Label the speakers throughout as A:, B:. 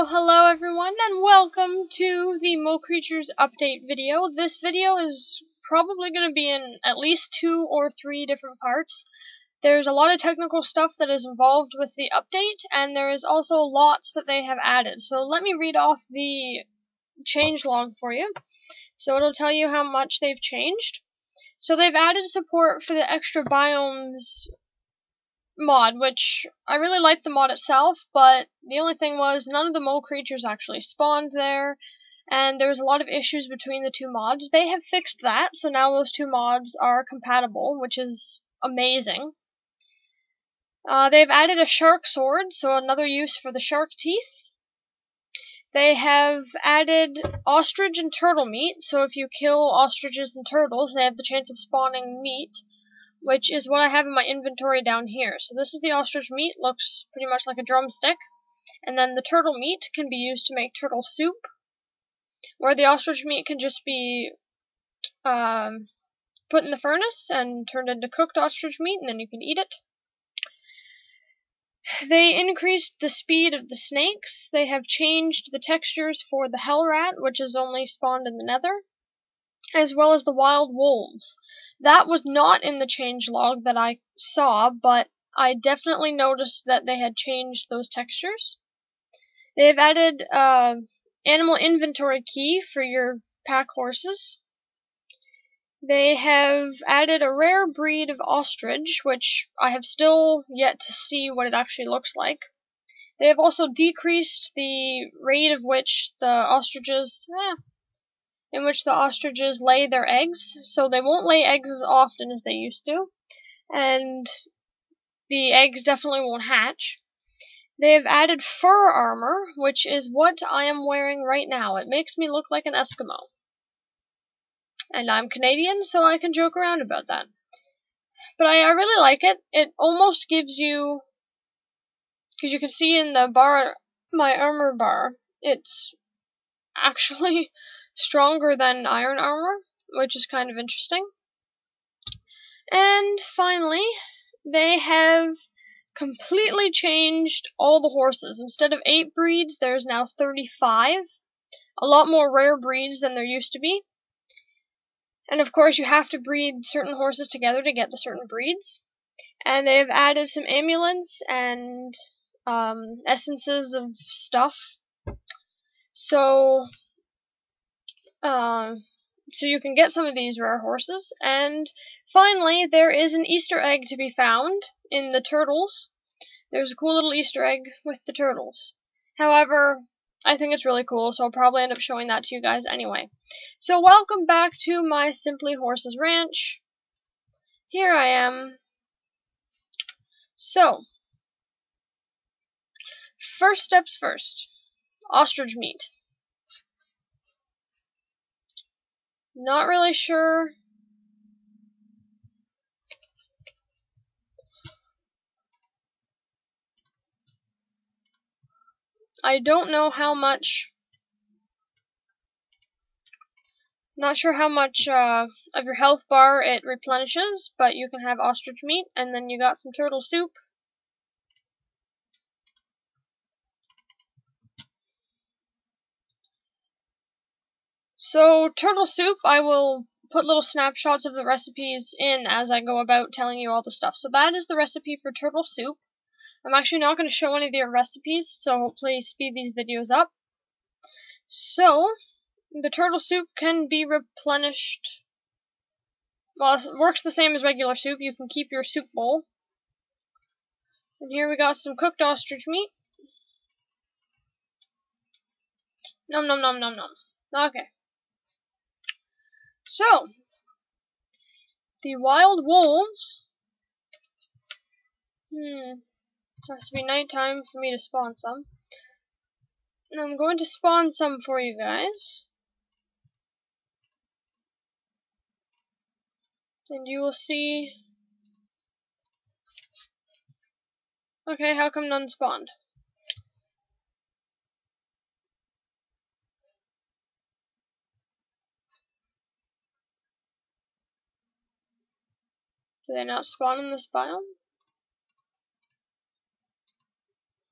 A: Well, hello everyone, and welcome to the Mo Creatures update video. This video is probably going to be in at least 2 or 3 different parts. There's a lot of technical stuff that is involved with the update, and there is also lots that they have added. So let me read off the changelog for you. So it'll tell you how much they've changed. So they've added support for the extra biomes mod, which I really liked the mod itself, but the only thing was none of the mole creatures actually spawned there, and there was a lot of issues between the two mods. They have fixed that, so now those two mods are compatible, which is amazing. They've added a shark sword, so another use for the shark teeth. They have added ostrich and turtle meat, so if you kill ostriches and turtles, they have the chance of spawning meat, which is what I have in my inventory down here. So this is the ostrich meat, looks pretty much like a drumstick, and then the turtle meat can be used to make turtle soup, where the ostrich meat can just be put in the furnace and turned into cooked ostrich meat, and then you can eat it. They increased the speed of the snakes. They have changed the textures for the hell rat, which is only spawned in the nether, as well as the wild wolves. That was not in the changelog that I saw, but I definitely noticed that they had changed those textures. They have added animal inventory key for your pack horses. They have added a rare breed of ostrich, which I have still yet to see what it actually looks like. They have also decreased the rate of which the ostriches lay their eggs, so they won't lay eggs as often as they used to, and the eggs definitely won't hatch. They have added fur armor, which is what I am wearing right now. It makes me look like an Eskimo. And I'm Canadian, so I can joke around about that. But I really like it. It almost gives you, because you can see in the bar, my armor bar, it's actually stronger than iron armor, which is kind of interesting. And finally, they have completely changed all the horses. Instead of 8 breeds, there's now 35. A lot more rare breeds than there used to be. And of course, you have to breed certain horses together to get the certain breeds. And they've added some amulets and essences of stuff. So you can get some of these rare horses. And finally, there is an Easter egg to be found in the turtles. There's a cool little Easter egg with the turtles. However, I think it's really cool, so I'll probably end up showing that to you guys anyway. So welcome back to my Simply Horses Ranch. Here I am. So, first steps first. Ostrich meat. Not really sure. I don't know how much. Not sure how much of your health bar it replenishes, but you can have ostrich meat, and then you got some turtle soup. So, turtle soup, I will put little snapshots of the recipes in as I go about telling you all the stuff. So that is the recipe for turtle soup. I'm actually not going to show any of their recipes, so hopefully speed these videos up. So, the turtle soup can be replenished. Well, it works the same as regular soup. You can keep your soup bowl. And here we got some cooked ostrich meat. Nom nom nom nom nom. Okay. So, the wild wolves. It has to be nighttime for me to spawn some. And I'm going to spawn some for you guys. And you will see. Okay, how come none spawned? Do they not spawn in this biome?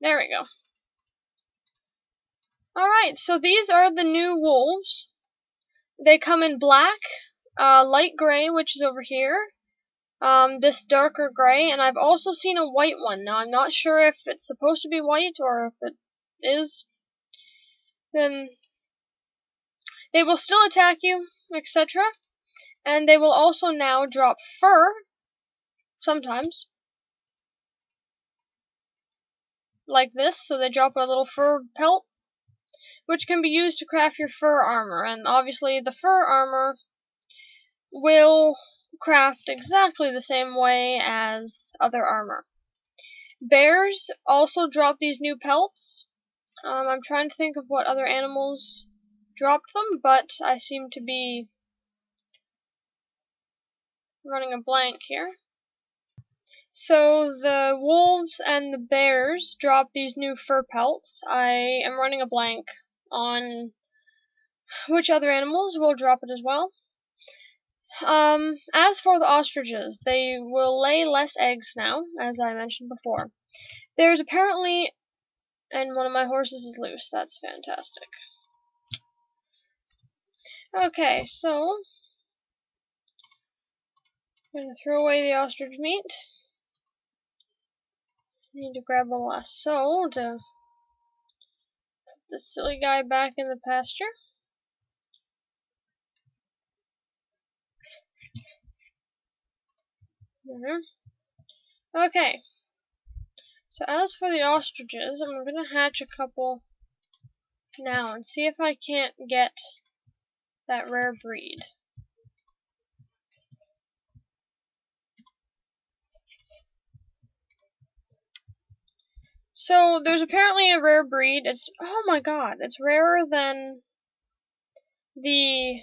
A: There we go. Alright, so these are the new wolves. They come in black, light gray, which is over here, this darker gray, and I've also seen a white one. Now, I'm not sure if it's supposed to be white or if it is. Then they will still attack you, etc. And they will also now drop fur, sometimes, like this. So they drop a little fur pelt, which can be used to craft your fur armor. And obviously the fur armor will craft exactly the same way as other armor. Bears also drop these new pelts. I'm trying to think of what other animals dropped them, but I seem to be running a blank here. So the wolves and the bears drop these new fur pelts. I am running a blank on which other animals will drop it as well. As for the ostriches, they will lay less eggs now, as I mentioned before. There's apparently, and one of my horses is loose. That's fantastic. Okay, so I'm going to throw away the ostrich meat. Need to grab a lasso to put this silly guy back in the pasture. Okay, so as for the ostriches, I'm going to hatch a couple now and see if I can't get that rare breed. So there's apparently a rare breed. It's, oh my god, it's rarer than the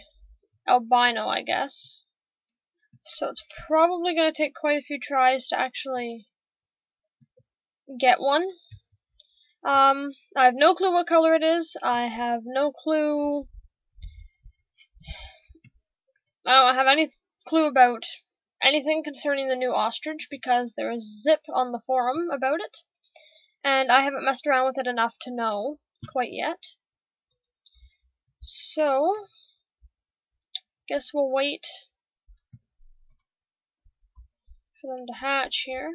A: albino, I guess. So it's probably going to take quite a few tries to actually get one. I have no clue what color it is. I have no clue. I don't have any clue about anything concerning the new ostrich because there is zip on the forum about it, and I haven't messed around with it enough to know quite yet. So, guess we'll wait for them to hatch here.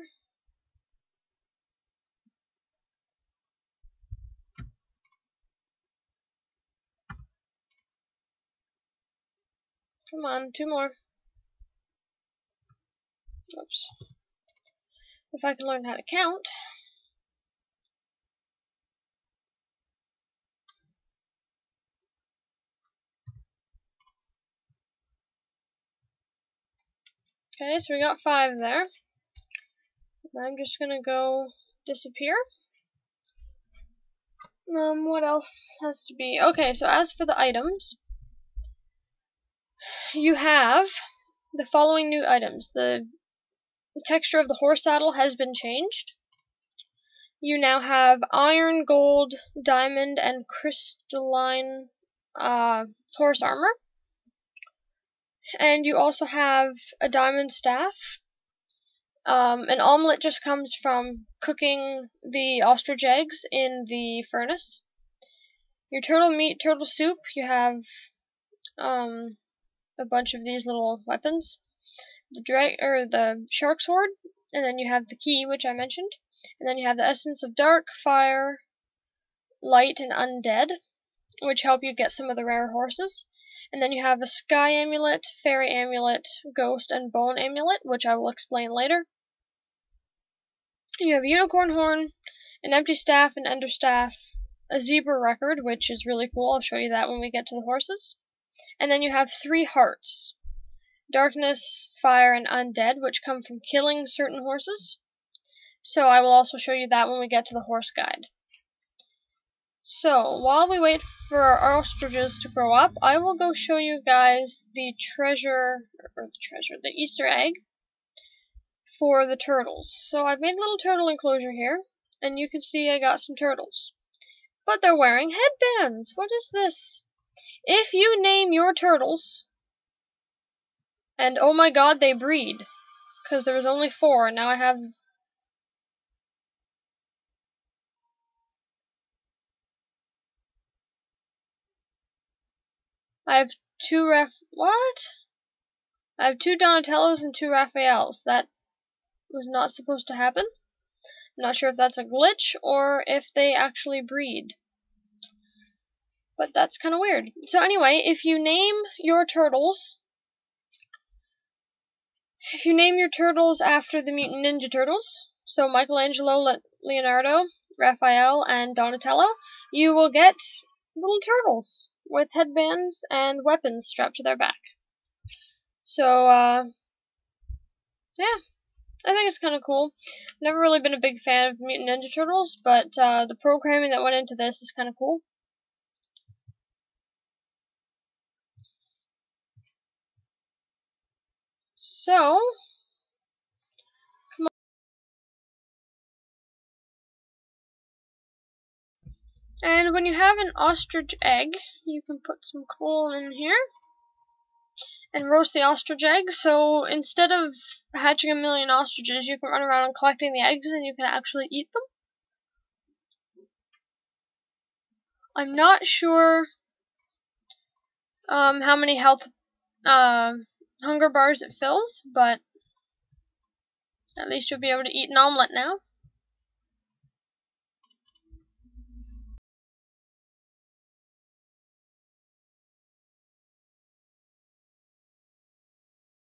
A: Come on, two more. Oops. If I can learn how to count. Okay, so we got 5 there. I'm just gonna go disappear. What else has to be? Okay, so as for the items, you have the following new items. The texture of the horse saddle has been changed. You now have iron, gold, diamond, and crystalline horse armor. And you also have a diamond staff. An omelet just comes from cooking the ostrich eggs in the furnace. Your turtle meat, turtle soup, you have a bunch of these little weapons. The shark sword, and then you have the key, which I mentioned. And then you have the essence of dark, fire, light, and undead, which help you get some of the rare horses. And then you have a sky amulet, fairy amulet, ghost, and bone amulet, which I will explain later. You have a unicorn horn, an empty staff, an understaff, a zebra record, which is really cool. I'll show you that when we get to the horses. And then you have 3 hearts. Darkness, fire, and undead, which come from killing certain horses. So I will also show you that when we get to the horse guide. So, while we wait for our ostriches to grow up, I will go show you guys the the Easter egg for the turtles. So I've made a little turtle enclosure here, and you can see I got some turtles. But they're wearing headbands! What is this? If you name your turtles, and oh my god, they breed, because there was only 4, and now I have... I have I have 2 Donatellos and 2 Raphaels. That was not supposed to happen. I'm not sure if that's a glitch or if they actually breed. But that's kind of weird. So anyway, if you name your turtles after the Mutant Ninja Turtles, so Michelangelo, Leonardo, Raphael, and Donatello, you will get little turtles with headbands and weapons strapped to their back. So, yeah, I think it's kind of cool. Never really been a big fan of Mutant Ninja Turtles, but the programming that went into this is kind of cool. So, come on. And when you have an ostrich egg, you can put some coal in here and roast the ostrich egg. So instead of hatching a million ostriches, you can run around and collecting the eggs and you can actually eat them. I'm not sure how many hunger bars it fills, but at least you'll be able to eat an omelet now.